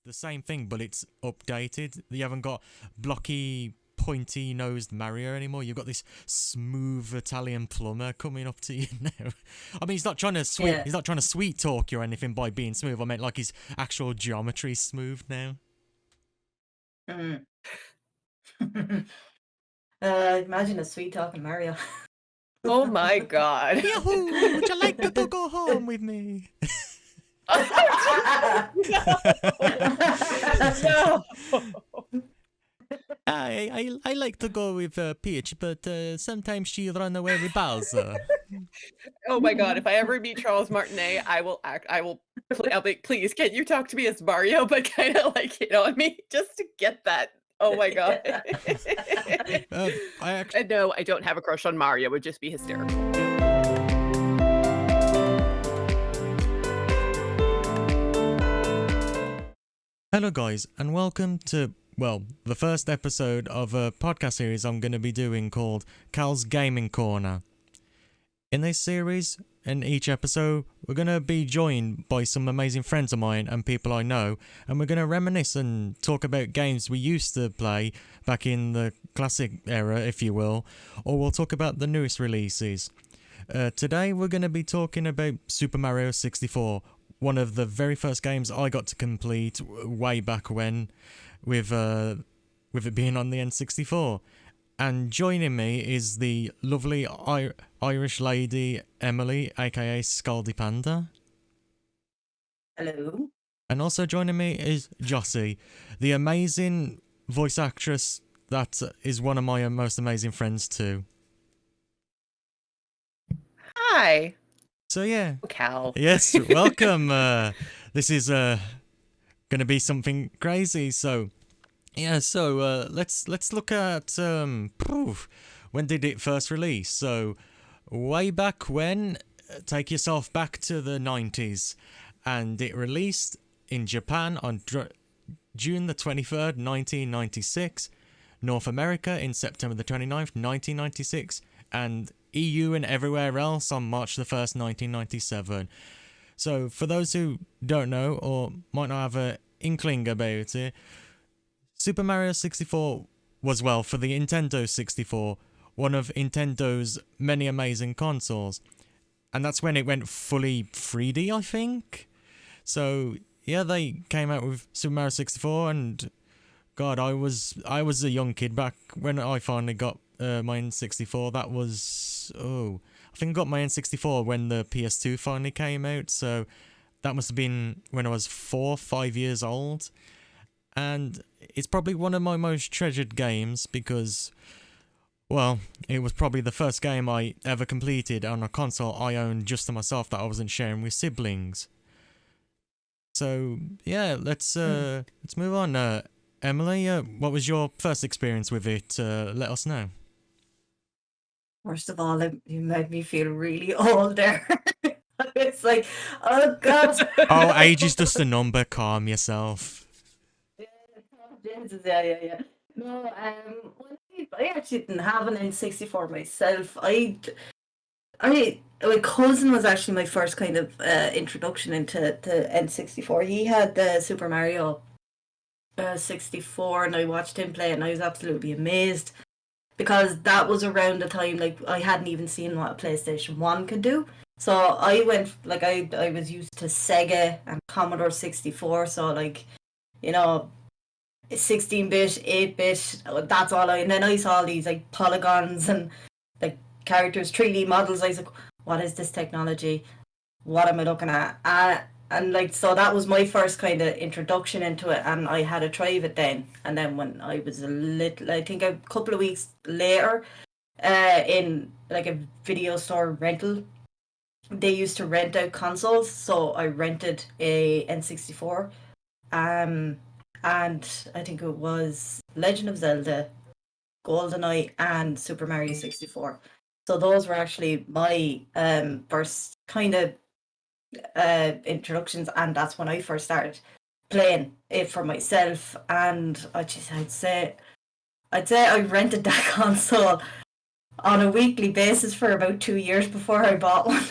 the same thing, but it's updated. You haven't got blocky, pointy-nosed Mario anymore. You've got this smooth Italian plumber coming up to you now. I mean, he's not trying to He's not trying to sweet talk you or anything by being smooth. I meant like his actual geometry's smooth now. Mm. Imagine a sweet talking Mario. Oh my god. Yahoo! Would you like to go home with me? No. I like to go with Peach, but sometimes she run away with Bowser. Oh my god, if I ever meet Charles Martinet, I'll be, please, can you talk to me as Mario, but kind of like hit on me just to get that. Oh my god. And no, I don't have a crush on Mario. It would just be hysterical. Hello guys, and welcome to, well, the first episode of a podcast series I'm going to be doing called Cal's Gaming Corner. In this series, in each episode, we're going to be joined by some amazing friends of mine and people I know, and we're going to reminisce and talk about games we used to play back in the classic era, if you will, or we'll talk about the newest releases. Today we're going to be talking about Super Mario 64, one of the very first games I got to complete way back when, with it being on the N64. And joining me is the lovely Irish lady Emily, aka Scaldy Panda. Hello. And also joining me is Jossie, the amazing voice actress that is one of my most amazing friends too. Hi. So yeah. Cal. Yes, welcome. This is gonna be something crazy. So yeah, let's look at when did it first release? So way back when, take yourself back to the 90s, and it released in Japan on June the 23rd, 1996, North America in September the 29th, 1996, and EU and everywhere else on March the 1st, 1997. So for those who don't know or might not have an inkling about it, Super Mario 64 was, well, for the Nintendo 64, one of Nintendo's many amazing consoles. And that's when it went fully 3D, I think. So yeah, they came out with Super Mario 64, and God, I was a young kid back when I finally got my N64. That was, I think I got my N64 when the PS2 finally came out, so that must have been when I was 4 or 5 years old. And it's probably one of my most treasured games because, well, it was probably the first game I ever completed on a console I owned just to myself that I wasn't sharing with siblings. So yeah, let's move on. Emily, what was your first experience with it? Let us know. First of all, you made me feel really old there. It's like, oh god. Oh, age is just a number. Calm yourself. Yeah. No, well, I actually didn't have an N64 myself. My cousin was actually my first kind of introduction into N64. He had the Super Mario 64, and I watched him play, and I was absolutely amazed because that was around the time like I hadn't even seen what a PlayStation 1 could do. So I went like I was used to Sega and Commodore 64, so like, you know, 16-bit, 8-bit, that's all and then I saw all these like polygons and like characters, 3D models. I was like, what is this technology? What am I looking at? And like, so that was my first kind of introduction into it, and I had a try of it then. And then when I was I think a couple of weeks later, in like a video store rental, they used to rent out consoles, so I rented a N64. And I think it was Legend of Zelda, GoldenEye, and Super Mario 64. So those were actually my first kind of introductions, and that's when I first started playing it for myself. And I'd say I rented that console on a weekly basis for about 2 years before I bought one.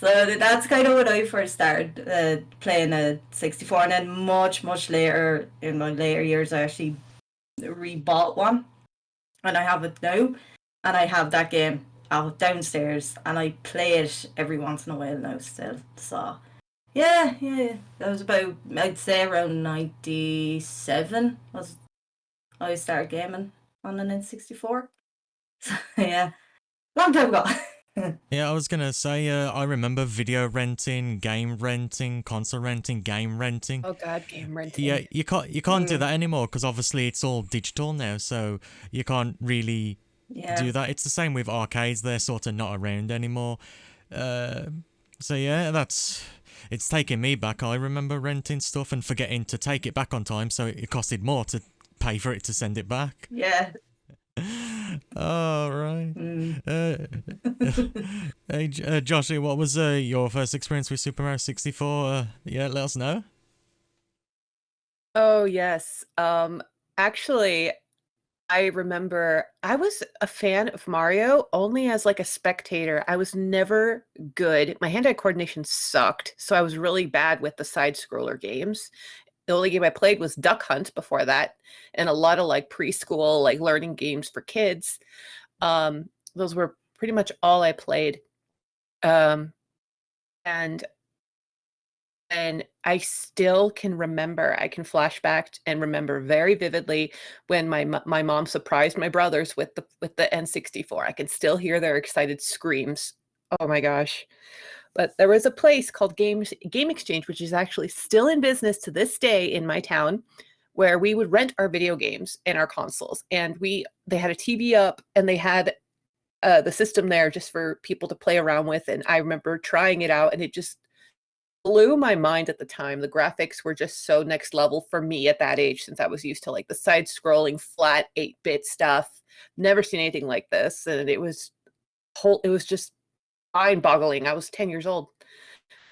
So that's kind of when I first started playing a 64, and then much later in my later years, I actually rebought one, and I have it now, and I have that game out downstairs, and I play it every once in a while now still. So yeah. That was about, I'd say, around 97 was I started gaming on an N64. So yeah, long time ago. Yeah, I was gonna say, I remember video renting, game renting, console renting, game renting. Oh God, game renting. Yeah, you can't do that anymore because obviously it's all digital now, so you can't really Yeah. do that. It's the same with arcades; they're sort of not around anymore. So yeah, it's taking me back. I remember renting stuff and forgetting to take it back on time, so it costed more to pay for it to send it back. Yeah. Oh, right. Hey, Joshua, what was your first experience with Super Mario 64? Yeah, let us know. Oh yes. Actually, I remember I was a fan of Mario only as like a spectator. I was never good. My hand-eye coordination sucked, so I was really bad with the side scroller games. The only game I played was Duck Hunt before that, and a lot of like preschool, like learning games for kids. Those were pretty much all I played. Um, and and I still can remember, I can flash back and remember very vividly when my mom surprised my brothers with the N64. I can still hear their excited screams. Oh my gosh. But there was a place called Game Exchange, which is actually still in business to this day in my town, where we would rent our video games and our consoles. And they had a TV up, and they had the system there just for people to play around with. And I remember trying it out, and it just blew my mind at the time. The graphics were just so next level for me at that age, since I was used to like the side scrolling flat 8-bit stuff. Never seen anything like this. And it was just mind boggling. I was 10 years old.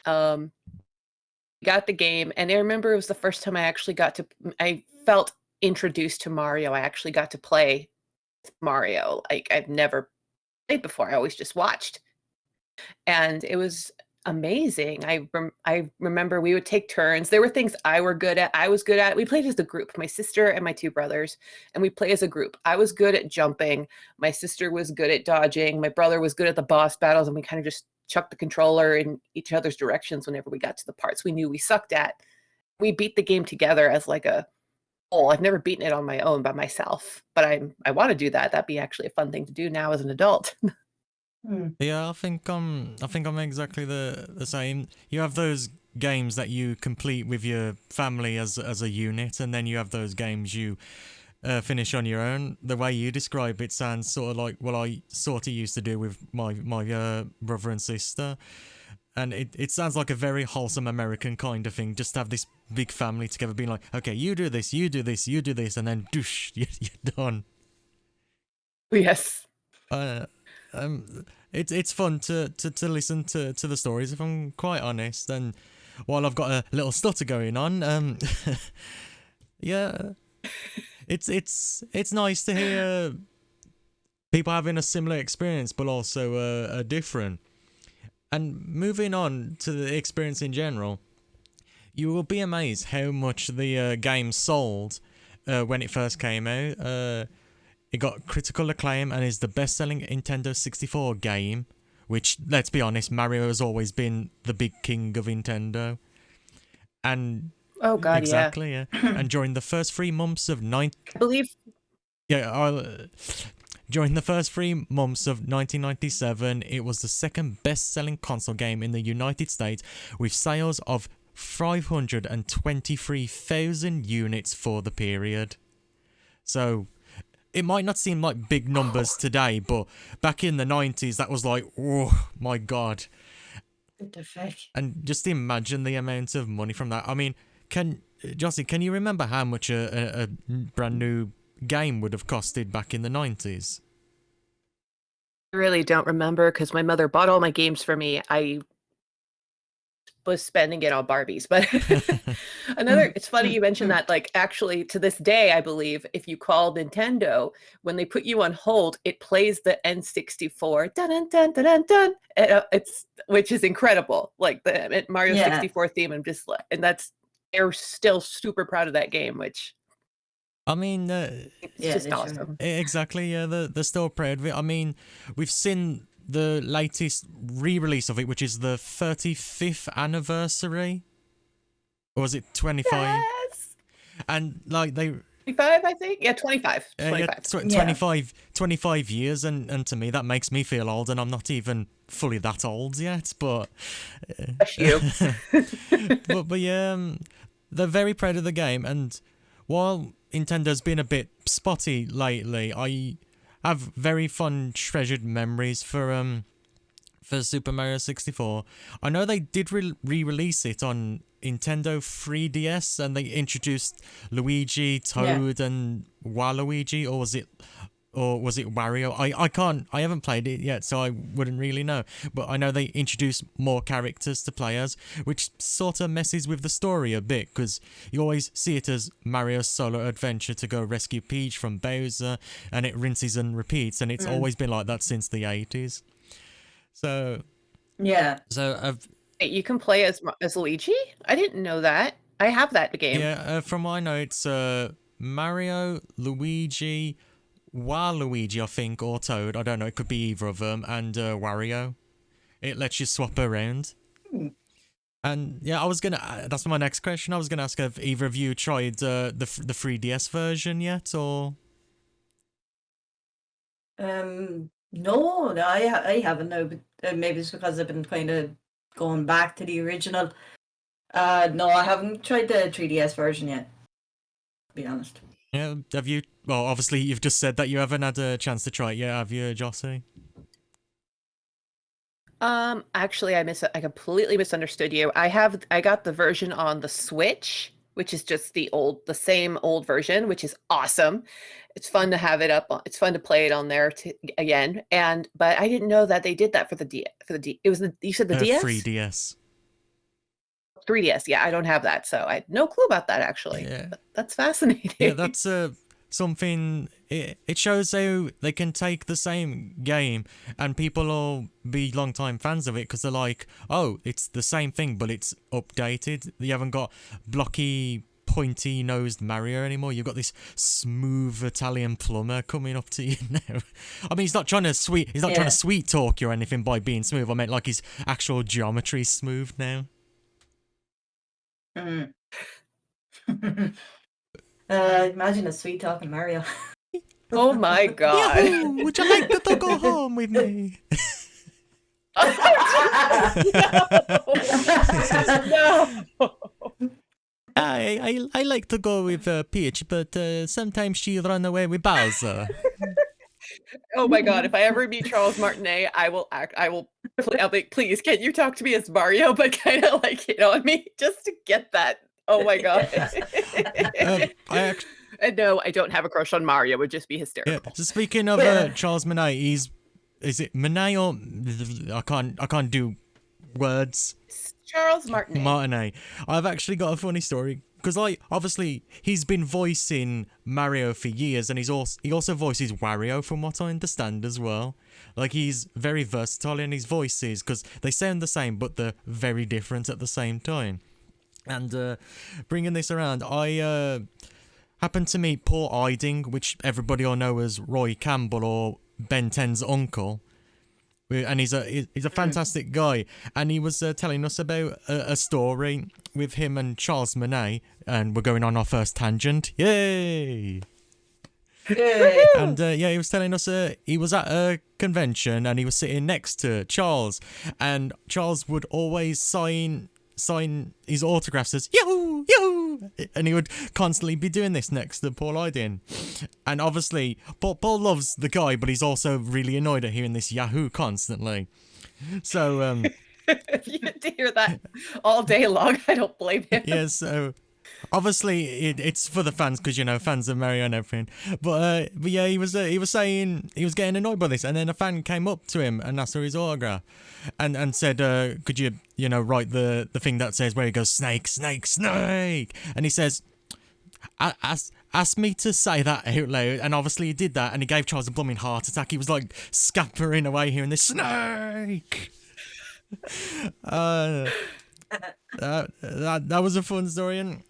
Got the game, and I remember it was the first time I felt introduced to Mario. I actually got to play Mario. Like, I've never played before. I always just watched. And it was amazing. I remember we would take turns. There were things I was good at. We played as a group, my sister and my two brothers, and we play as a group. I was good at jumping. My sister was good at dodging. My brother was good at the boss battles, and we kind of just chucked the controller in each other's directions whenever we got to the parts we knew we sucked at. We beat the game together as like a whole. I've never beaten it on my own by myself, but I want to do that. That'd be actually a fun thing to do now as an adult. Yeah, I think I'm exactly the same. You have those games that you complete with your family as a unit, and then you have those games you finish on your own. The way you describe it sounds sort of like what I sort of used to do with my brother and sister. And it sounds like a very wholesome American kind of thing, just to have this big family together being like, okay, you do this, you do this, you do this, and then doosh, you're done. Yes. It's fun to listen to the stories, if I'm quite honest. And while I've got a little stutter going on, yeah, it's nice to hear people having a similar experience, but also a different. And moving on to the experience in general, you will be amazed how much the game sold when it first came out. It got critical acclaim and is the best-selling Nintendo 64 game, which, let's be honest, Mario has always been the big king of Nintendo. And oh God, exactly, yeah. And during the first 3 months of during the first 3 months of 1997, it was the second best-selling console game in the United States, with sales of 523,000 units for the period. So it might not seem like big numbers today, but back in the 90s, that was like, oh my God. What the fuck? And just imagine the amount of money from that. I mean, Jossie, can you remember how much a brand new game would have costed back in the 90s? I really don't remember, because my mother bought all my games for me. was spending it on Barbies. But it's funny you mentioned that, like, actually to this day, I believe if you call Nintendo, when they put you on hold, it plays the N64 dun dun dun dun dun dun. It's, which is incredible. Like the Mario 64 theme. I'm just like, and they're still super proud of that game, which I mean, it's just awesome. Exactly, yeah, they're still proud of it. I mean, we've seen the latest re-release of it, which is the 35th anniversary. Or was it 25? Yes! And, like, they... 25, I think? Yeah, 25. 25 years, and to me, that makes me feel old, and I'm not even fully that old yet, but... Bless you. but yeah, they're very proud of the game, and while Nintendo's been a bit spotty lately, I have very fond, treasured memories for Super Mario 64. I know they did re-release it on Nintendo 3DS, and they introduced Luigi, Toad, and Waluigi, or was it Wario? I haven't played it yet, so I wouldn't really know. But I know they introduced more characters to play as, which sort of messes with the story a bit, because you always see it as Mario's solo adventure to go rescue Peach from Bowser, and it rinses and repeats, and it's always been like that since the 80s. So... Yeah. So you can play as Luigi? I didn't know that. I have that game. Yeah, from what I know, it's Mario, Luigi... Waluigi, I think, or Toad. I don't know. It could be either of them. And Wario. It lets you swap around. And yeah, I was gonna. That's my next question. I was gonna ask if either of you tried the 3DS version yet, or. No, I haven't. No, but maybe it's because I've been kind of going back to the original. No, I haven't tried the 3DS version yet. To be honest. Yeah, have you? Well, obviously you've just said that you haven't had a chance to try it yet, have you, Jossie? Actually, I completely misunderstood you. I got the version on the Switch, which is just the same old version, which is awesome. It's fun to have it up. It's fun to play it on there again. But I didn't know that they did that for the D. You said the DS? 3DS. 3DS, yeah, I don't have that, so I had no clue about that, actually. Yeah. That's fascinating. Yeah, that's something. It shows how they can take the same game and people will be long-time fans of it because they're like, oh, it's the same thing, but it's updated. You haven't got blocky, pointy-nosed Mario anymore. You've got this smooth Italian plumber coming up to you now. I mean, he's not trying to sweet talk you or anything by being smooth. I meant like his actual geometry's smooth now. Imagine a sweet talking Mario. Oh my god. Yahoo! Would you like to go home with me? No. I like to go with Peach, but sometimes she run away with Bowser. Oh my god, if I ever meet Charles Martinet, I'll be like, please, can you talk to me as Mario, but kind of like hit on me just to get that. Oh my god. And no, I don't have a crush on Mario. It would just be hysterical. Yeah. So speaking of Charles Martinet, is it Martinet or I can't do words. Charles Martinet. Martinet. I've actually got a funny story because obviously he's been voicing Mario for years, and he also voices Wario from what I understand as well. Like he's very versatile in his voices because they sound the same but they're very different at the same time. And bringing this around, I happened to meet Paul Eiding, which everybody will know as Roy Campbell or Ben 10's uncle. And he's a fantastic guy. And he was telling us about a story with him and Charles Martinet. And we're going on our first tangent. Yay! Yay. And he was telling us he was at a convention and he was sitting next to Charles. And Charles would always sign his autographs as Yahoo! Yahoo! And he would constantly be doing this next to Paul Eiding. And obviously, Paul loves the guy, but he's also really annoyed at hearing this Yahoo constantly. So, if you had to hear that all day long, I don't blame him. Yeah, so obviously it's for the fans because fans of Mario and everything. But yeah, he was saying he was getting annoyed by this, and then a fan came up to him and asked for his autograph, and said, "Could you write the thing that says where he goes snake, snake, snake?" And he says, Asked me to say that out loud, and obviously he did that, and he gave Charles a blooming heart attack. He was like scampering away hearing this snake. That was a fun story, and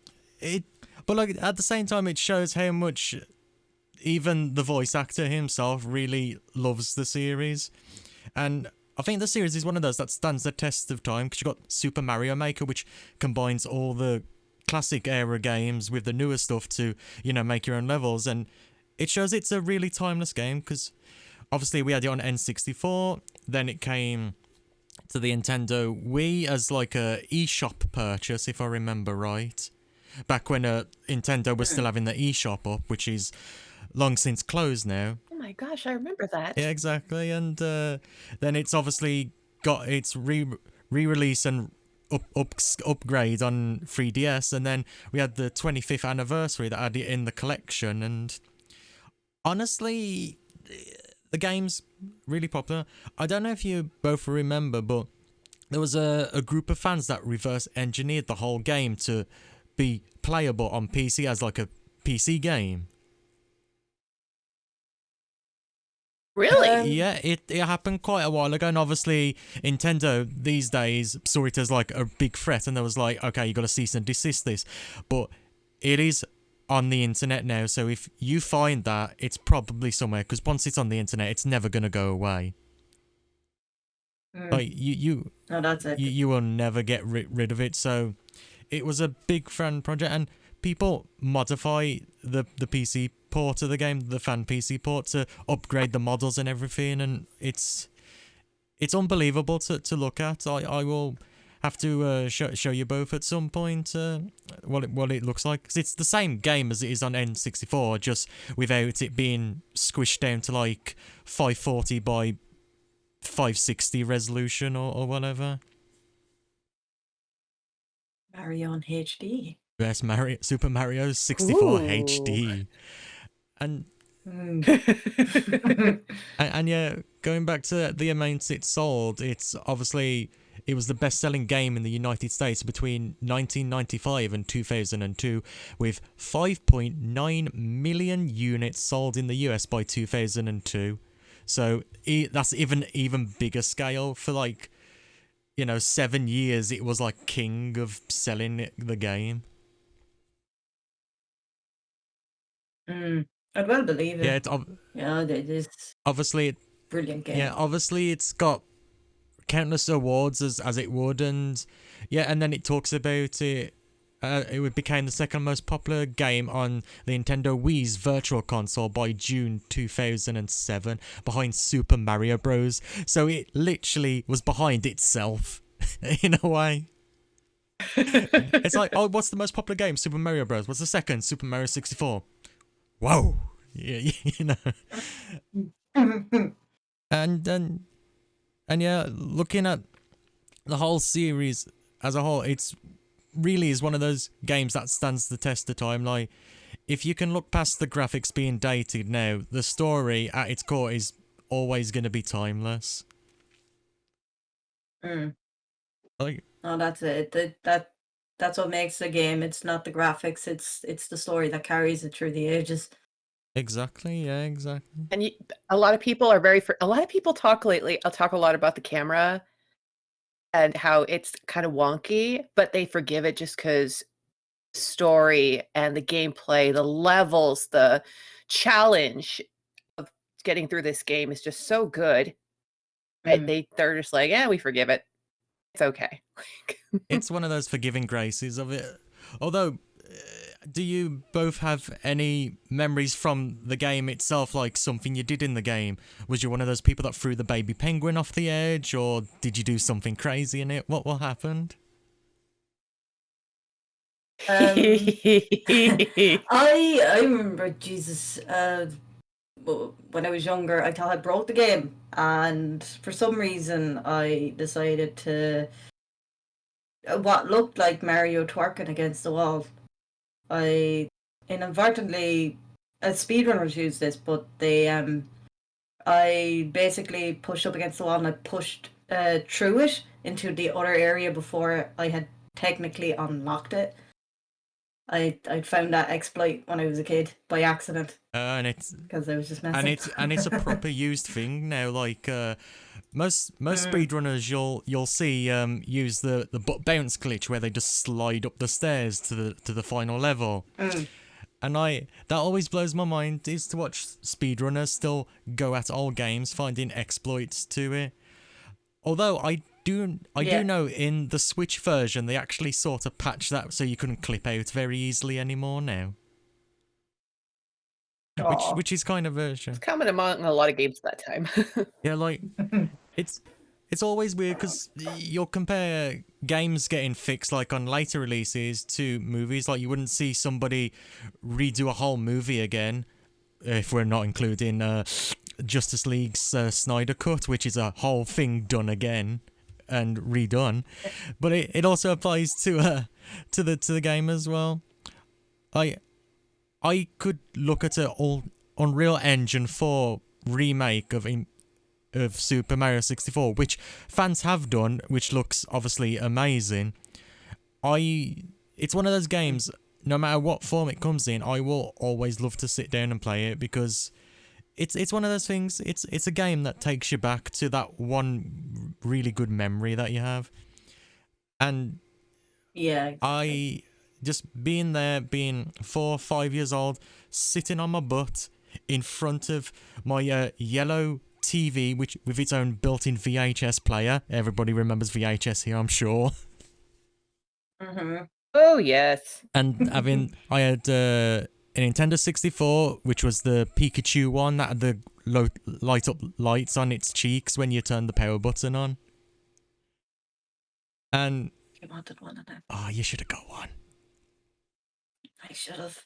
but like at the same time, it shows how much even the voice actor himself really loves the series, and I think the series is one of those that stands the test of time because you got Super Mario Maker, which combines all the classic era games with the newer stuff to make your own levels, and it shows it's a really timeless game because obviously we had it on N64, then it came to the Nintendo Wii as like a eShop purchase, if I remember right, back when Nintendo was still having the eShop up, which is long since closed now. Oh my gosh, I remember that. Yeah, exactly. And then it's obviously got its re-release and upgrade on 3DS, and then we had the 25th anniversary that had it in the collection, and honestly the game's really popular. I don't know if you both remember, but there was a group of fans that reverse engineered the whole game to be playable on PC as like a PC game. Really? Yeah, it happened quite a while ago, and obviously Nintendo these days saw it as like a big threat, and there was like, okay, you got to cease and desist this. But it is on the internet now, so if you find that, it's probably somewhere, because once it's on the internet, it's never going to go away. Like No, that's it. you will never get rid of it. So it was a big fan project, and people modify the PC port of the game, the fan PC port, to upgrade the models and everything, and it's unbelievable to look at. I will have to show you both at some point what it looks like, because it's the same game as it is on N64, just without it being squished down to like 540 by 560 resolution or whatever. Mario in HD. Yes, Super Mario 64 Ooh. HD. And Mm. and yeah, going back to the amount it sold, it was the best-selling game in the United States between 1995 and 2002, with 5.9 million units sold in the US by 2002. So that's even bigger scale. For like 7 years, it was like king of selling the game. I'd well believe it. Yeah, It is obviously brilliant game. Yeah, obviously it's got countless awards as it would, and then it talks about it. It became the second most popular game on the Nintendo Wii's Virtual Console by June 2007, behind Super Mario Bros. So it literally was behind itself, in a way. It's like, oh, what's the most popular game? Super Mario Bros. What's the second? Super Mario 64. Whoa, yeah, and yeah, looking at the whole series as a whole, it's really is one of those games that stands the test of time. Like, if you can look past the graphics being dated now, the story at its core is always going to be timeless. Like, No, that's it. That's what makes the game. It's not the graphics. It's the story that carries it through the ages. exactly, yeah, exactly. And a lot of people are a lot of people talk lately. I'll talk a lot about the camera and how it's kind of wonky, but they forgive it just because story and the gameplay, the levels, the challenge of getting through this game is just so good. They're just like, yeah, we forgive it. It's okay. It's one of those forgiving graces of it. Although, do you both have any memories from the game itself, like something you did in the game? Was you one of those people that threw the baby penguin off the edge, or did you do something crazy in it? What happened? I remember, Jesus, when I was younger, I thought I broke the game, and for some reason I decided to what looked like Mario twerking against the wall. I inadvertently, speedrunners use this, but I basically pushed up against the wall and I pushed through it into the other area before I had technically unlocked it. I found that exploit when I was a kid by accident And it's because I was just messing. and it's a proper used thing now. Like most speedrunners, you'll see use the bounce glitch where they just slide up the stairs to the final level. And that always blows my mind is to watch speedrunners still go at old games finding exploits to it. Although I do know in the Switch version they actually sort of patched that so you couldn't clip out very easily anymore now. Which is kind of a shame. It's common among a lot of games at that time. Yeah, like it's always weird because you'll compare games getting fixed like on later releases to movies. Like you wouldn't see somebody redo a whole movie again if we're not including Justice League's Snyder Cut, which is a whole thing done again and redone. But it also applies to the game as well. I could look at an Unreal Engine 4 remake of Super Mario 64, which fans have done, which looks obviously amazing. It's one of those games, no matter what form it comes in, I will always love to sit down and play it because it's one of those things. It's a game that takes you back to that one really good memory that you have, and Yeah. Exactly. I just being there, being 4 or 5 years old, sitting on my butt in front of my yellow TV, which with its own built-in VHS player. Everybody remembers VHS here, I'm sure. Oh yes. And I had a Nintendo 64, which was the Pikachu one that had the light up lights on its cheeks when you turn the power button on. And You wanted one of them. oh, you should have got one. I should have.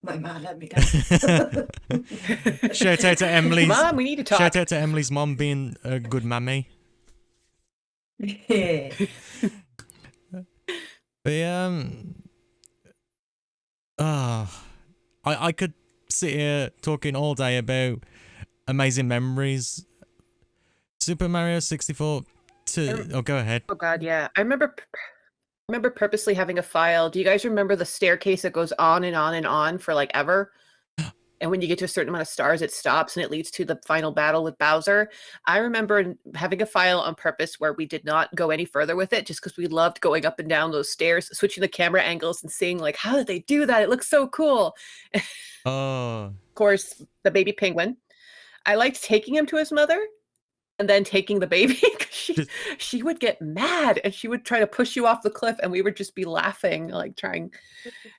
My mom let me down. Shout out to Emily's Mom, we need to talk. Shout out to Emily's mom being a good mammy. Yeah. I could sit here talking all day about amazing memories. Super Mario 64 oh, go ahead. Oh god, yeah. I remember purposely having a file. Do you guys remember the staircase that goes on and on and on for like ever? And when you get to a certain amount of stars, it stops and it leads to the final battle with Bowser. I remember having a file on purpose where we did not go any further with it just because we loved going up and down those stairs, switching the camera angles and seeing like, how did they do that? It looks so cool. Oh. Of course, the baby penguin. I liked taking him to his mother and then taking the baby. She would get mad and she would try to push you off the cliff and we would just be laughing, like trying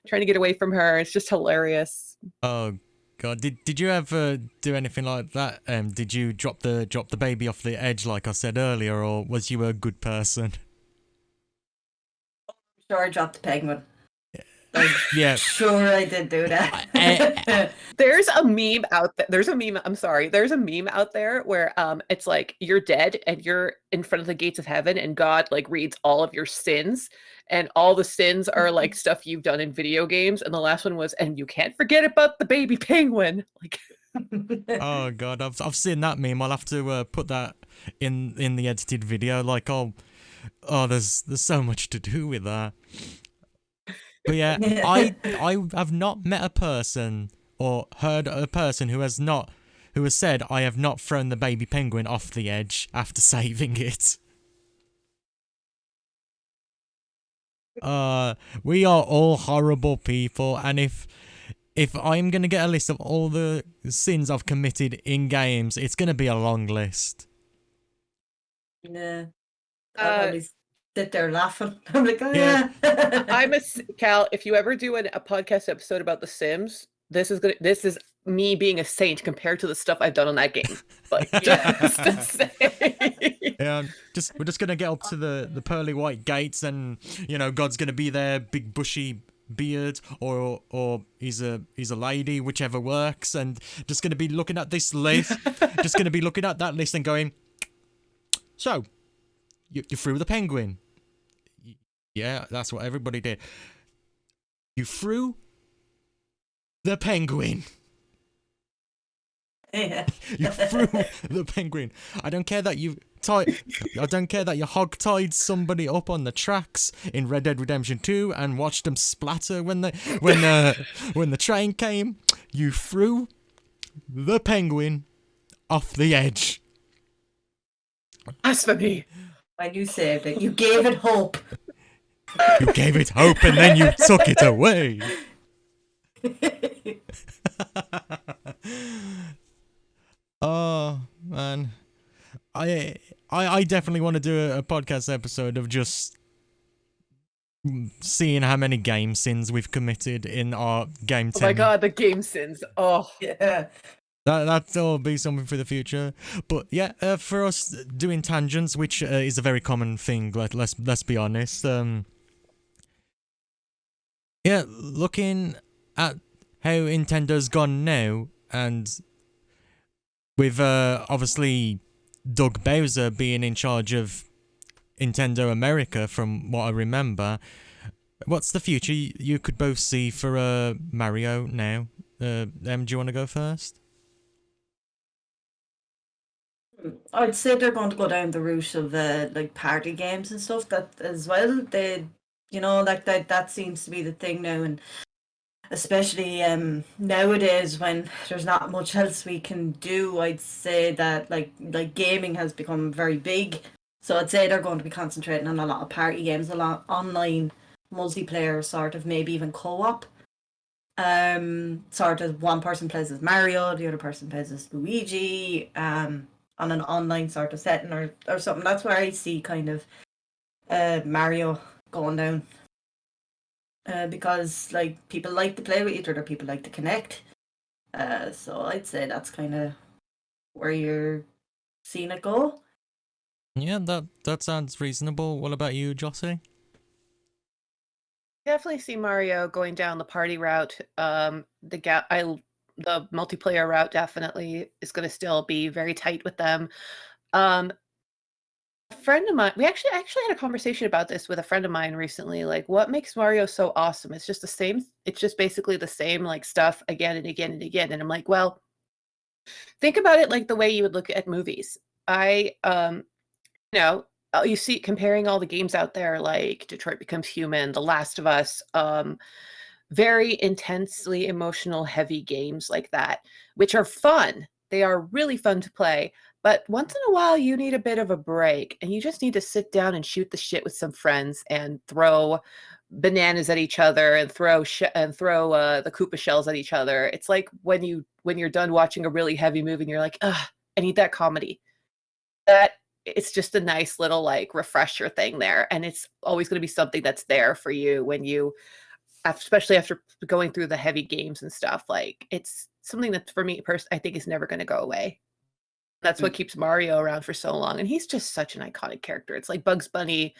to get away from her. It's just hilarious. Oh God, did you ever do anything like that? Did you drop the baby off the edge like I said earlier, or was you a good person? Sure, I dropped the penguin. Yeah. Sure, I did do that. There's a meme out there. There's a meme out there where it's like you're dead and you're in front of the gates of heaven and God like reads all of your sins and all the sins are like stuff you've done in video games, and the last one was and you can't forget about the baby penguin. Like Oh God, I've seen that meme. I'll have to put that in the edited video. Like there's so much to do with that. But yeah, I have not met a person or heard a person who has said I have not thrown the baby penguin off the edge after saving it. We are all horrible people, and if I'm gonna get a list of all the sins I've committed in games, it's gonna be a long list. Yeah. I'll probably sit there laughing. I'm like, oh yeah. Cal, if you ever do a podcast episode about The Sims, this is me being a saint compared to the stuff I've done on that game. Like, just to say. Yeah, we're just gonna get up to the pearly white gates, and God's gonna be there, big bushy beard, or he's a lady, whichever works, and just gonna be looking at this list, just gonna be looking at that list and going, so you threw the penguin. Yeah, that's what everybody did. You threw the penguin. Yeah. You threw the penguin. I don't care that you hog-tied somebody up on the tracks in Red Dead Redemption 2 and watched them splatter when the train came. You threw the penguin off the edge. As for me, When you saved it, you gave it hope. You gave it hope and then you took it away. Oh man, I definitely want to do a podcast episode of just seeing how many game sins we've committed in our game 10. oh my god, the game sins. Oh, Yeah. That'll be something for the future. But yeah, for us doing tangents, which is a very common thing. Let's be honest. Yeah, looking at how Nintendo's gone now, and with obviously Doug Bowser being in charge of Nintendo America, from what I remember, what's the future you could both see for Mario now? Do you want to go first? I'd say they're going to go down the route of like party games and stuff that as well. They, like that seems to be the thing now, and especially nowadays when there's not much else we can do. I'd say that like gaming has become very big, so I'd say they're going to be concentrating on a lot of party games, a lot online multiplayer, sort of maybe even co-op. Sort of one person plays as Mario, the other person plays as Luigi. On an online sort of setting or something. That's where I see kind of Mario going down. Because like people like to play with each other, people like to connect. So I'd say that's kind of where you're seeing it go. Yeah, that sounds reasonable. What about you, Jossie? definitely see Mario going down the party route. The multiplayer route definitely is going to still be very tight with them. A friend of mine, we actually had a conversation about this with a friend of mine recently. Like, what makes Mario so awesome? It's just the same. It's just basically the same like stuff again and again and again. And I'm like, well, think about it like the way you would look at movies. You see, comparing all the games out there, like Detroit Becomes Human, The Last of Us, very intensely emotional, heavy games like that, which are fun. They are really fun to play. But once in a while, you need a bit of a break, and you just need to sit down and shoot the shit with some friends and throw bananas at each other and throw the Koopa shells at each other. It's like when you're done watching a really heavy movie and you're like, ugh, I need that comedy. That it's just a nice little like refresher thing there, and it's always going to be something that's there for you when you, especially after going through the heavy games and stuff. Like, it's something that for me personally, I think is never going to go away. That's what keeps Mario around for so long, and he's just such an iconic character. It's like Bugs Bunny,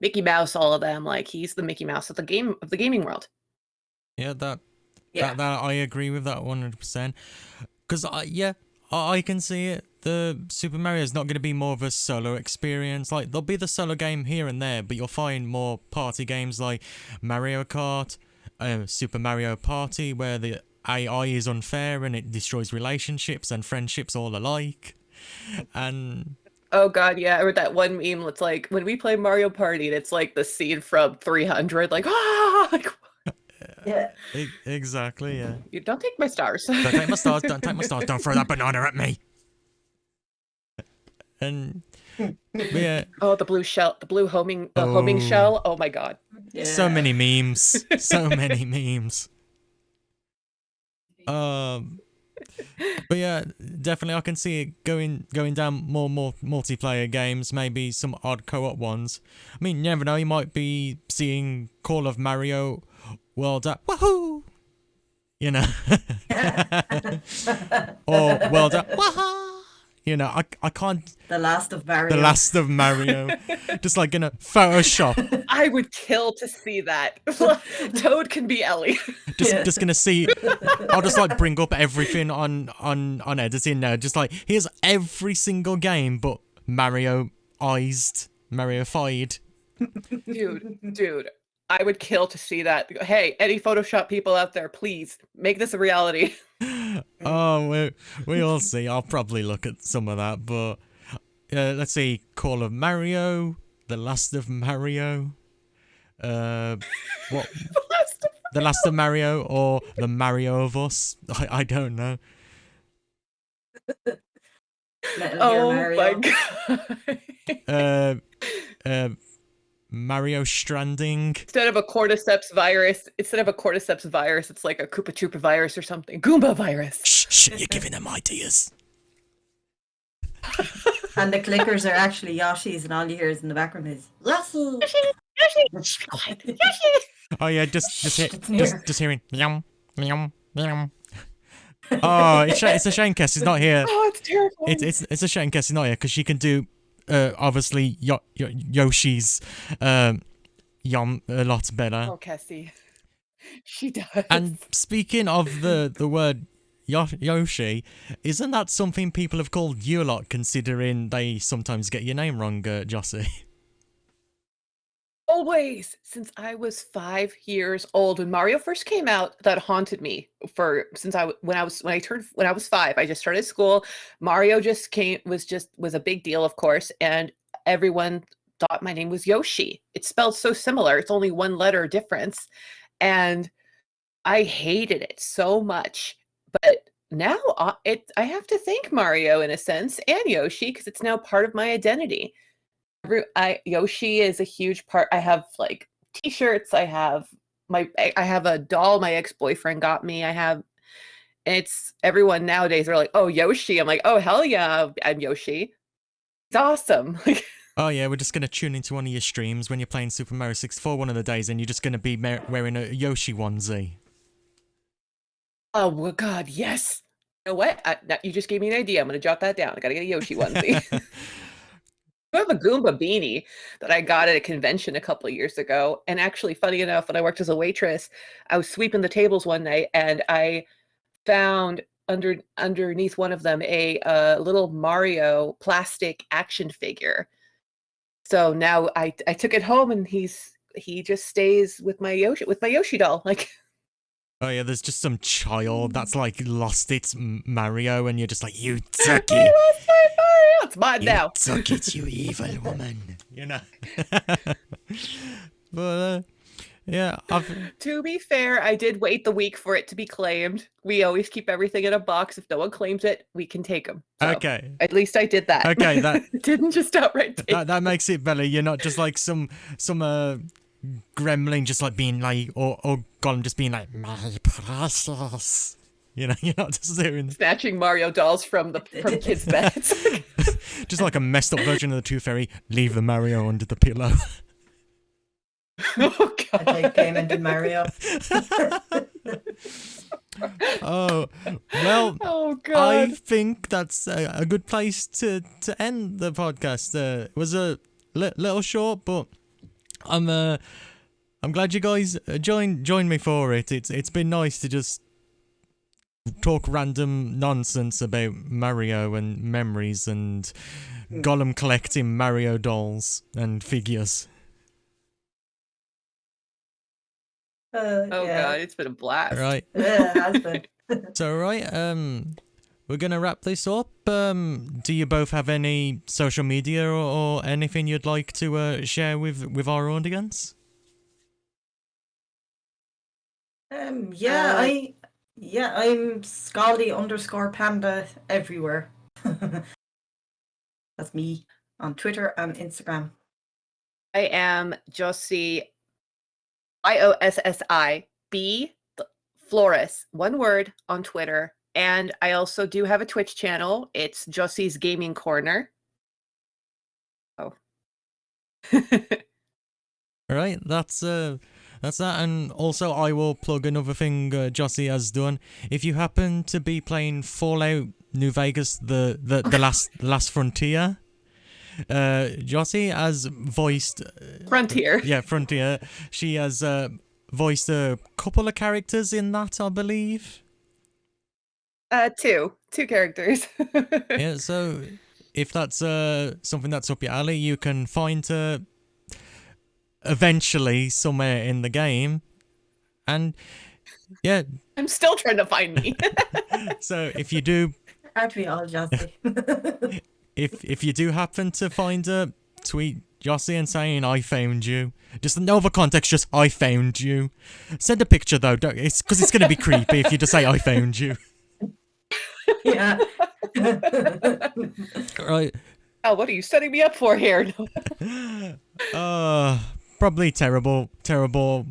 Mickey Mouse, all of them. Like, he's the Mickey Mouse of the gaming world. Yeah, that I agree with that 100%. Because I can see it. The Super Mario is not going to be more of a solo experience. Like, there'll be the solo game here and there, but you'll find more party games like Mario Kart, Super Mario Party, where the AI is unfair and it destroys relationships and friendships all alike. And oh god, yeah, or that one meme. It's like when we play Mario Party, and it's like the scene from 300, like like, Yeah. Exactly. Yeah. you don't take my stars. Don't take my stars. Don't take my stars. Don't throw that banana at me. And yeah. Oh, the blue shell, the homing shell. Oh my god. Yeah. So many memes. So many memes. But yeah, definitely I can see it going down more multiplayer games, maybe some odd co-op ones. I mean, you never know, you might be seeing Call of Mario World at Wahoo! You know. Or World at Wahoo! You know, I can't. The Last of Mario. The Last of Mario. Just like in a Photoshop. I would kill to see that. Toad can be Ellie. Just gonna see. I'll just like bring up everything on editing now. Just like, here's every single game, but Mario-ized, Mario-fied. Dude. I would kill to see that. Hey, any Photoshop people out there, please make this a reality. Oh, we'll see. I'll probably look at some of that, but let's see. Call of Mario, The Last of Mario, what? The Last of Mario or The Mario of Us? I don't know. Metal Gear Oh Mario. my god. Mario Stranding. Instead of a cordyceps virus, it's like a Koopa Troopa virus or something. Goomba virus. Shh, you're giving them ideas. And the clickers are actually Yoshi's, and all you hear is in the background is Yoshi. Oh yeah, just It's near. hearing yum yum yum. Oh, it's a shame Cass is not here. Oh, it's terrible. It's a shame Cass is not here because she can do obviously Yoshi's yum a lot better. Oh, Cassie. She does. And speaking of the word Yoshi, isn't that something people have called you a lot, considering they sometimes get your name wrong, Jossie? Always, since I was 5 years old, when Mario first came out, that haunted me when I was 5. I just started school. Mario was a big deal, of course, and everyone thought my name was Yoshi. It's spelled so similar. It's only one letter difference, and I hated it so much. But now I have to thank Mario in a sense, and Yoshi, because it's now part of my identity. Yoshi is a huge part. I have like t-shirts. I have a doll my ex-boyfriend got me. It's everyone nowadays are like, oh, Yoshi. I'm like, oh, hell yeah, I'm Yoshi. It's awesome. Oh yeah, we're just gonna tune into one of your streams when you're playing Super Mario 64 one of the days, and you're just gonna be wearing a Yoshi onesie. Oh well, God, yes. You know what? You just gave me an idea. I'm gonna jot that down. I gotta get a Yoshi onesie. I have a Goomba beanie that I got at a convention a couple of years ago. And actually, funny enough, when I worked as a waitress, I was sweeping the tables one night and I found underneath one of them a little Mario plastic action figure. So now I took it home and he just stays with my Yoshi doll. Like, oh yeah, there's just some child that's like lost its Mario, and you're just like, you took it. It's mine now. You took it, you evil woman. You know. But yeah, To be fair, I did wait the week for it to be claimed. We always keep everything in a box. If no one claims it, we can take them. So okay. At least I did that. Okay, that didn't just outright take that makes it better. You're not just like some gremlin just like being like, or Gollum just being like, my precious. You know, you're not just doing snatching Mario dolls from kids' beds. Just like a messed up version of the Tooth Fairy. Leave the Mario under the pillow. Oh God! I take payment in Mario. Oh well. Oh God! I think that's a good place to end the podcast. It was a little short, but I'm glad you guys joined me for it. It's been nice to just talk random nonsense about Mario and memories and Gollum collecting Mario dolls and figures. Oh yeah. God, it's been a blast. Right. Yeah, it has been. So right, we're gonna wrap this up. Do you both have any social media or anything you'd like to share with our audience? I'm Scaldy_Panda everywhere. That's me on Twitter and Instagram. I am Josie, IOSSIB Flores, one word, on Twitter. And I also do have a Twitch channel. It's Josie's Gaming Corner. Oh. All right, that's that. And also, I will plug another thing Josie has done. If you happen to be playing Fallout New Vegas, the last Frontier, Josie has voiced Frontier. Yeah, Frontier. She has voiced a couple of characters in that, I believe. Two characters. Yeah, so if that's something that's up your alley, you can find her eventually somewhere in the game. And yeah, I'm still trying to find me. so if you do, Aren't we all, Jossie? if you do happen to find her, tweet Jossie and saying I found you. Just no other context, just I found you. Send a picture though, it's because it's gonna be creepy if you just say I found you. Yeah. Right. Oh, what are you setting me up for here? Probably terrible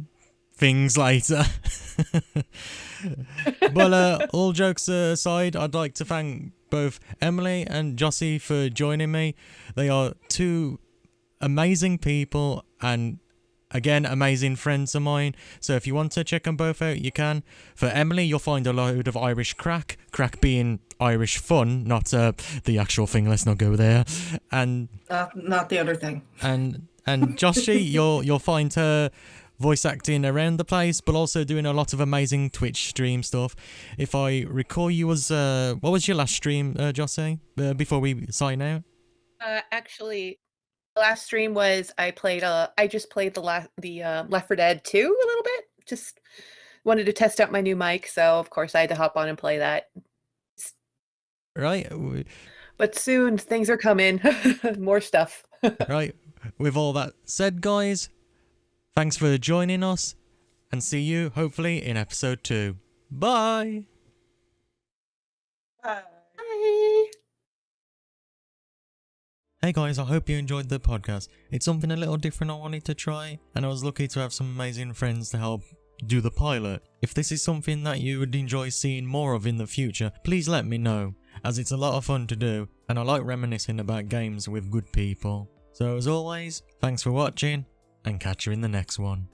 things later. But all jokes aside, I'd like to thank both Emily and Jossie for joining me. They are two amazing people and again amazing friends of mine, so if you want to check them both out you can. For Emily, you'll find a load of Irish crack being Irish fun, not the actual thing, let's not go there. And not the other thing. and Joshie, you'll find her voice acting around the place, but also doing a lot of amazing Twitch stream stuff. If I recall, you was what was your last stream, Josie? Before we sign out. Actually, the last stream was I just played the Left 4 Dead 2 a little bit. Just wanted to test out my new mic, so of course I had to hop on and play that. Right. But soon things are coming, more stuff. Right. With all that said, guys, thanks for joining us, and see you hopefully in episode 2. Bye. Bye. Hey guys, I hope you enjoyed the podcast. It's something a little different I wanted to try, and I was lucky to have some amazing friends to help do the pilot. If this is something that you would enjoy seeing more of in the future, please let me know, as it's a lot of fun to do, and I like reminiscing about games with good people. So as always, thanks for watching, and catch you in the next one.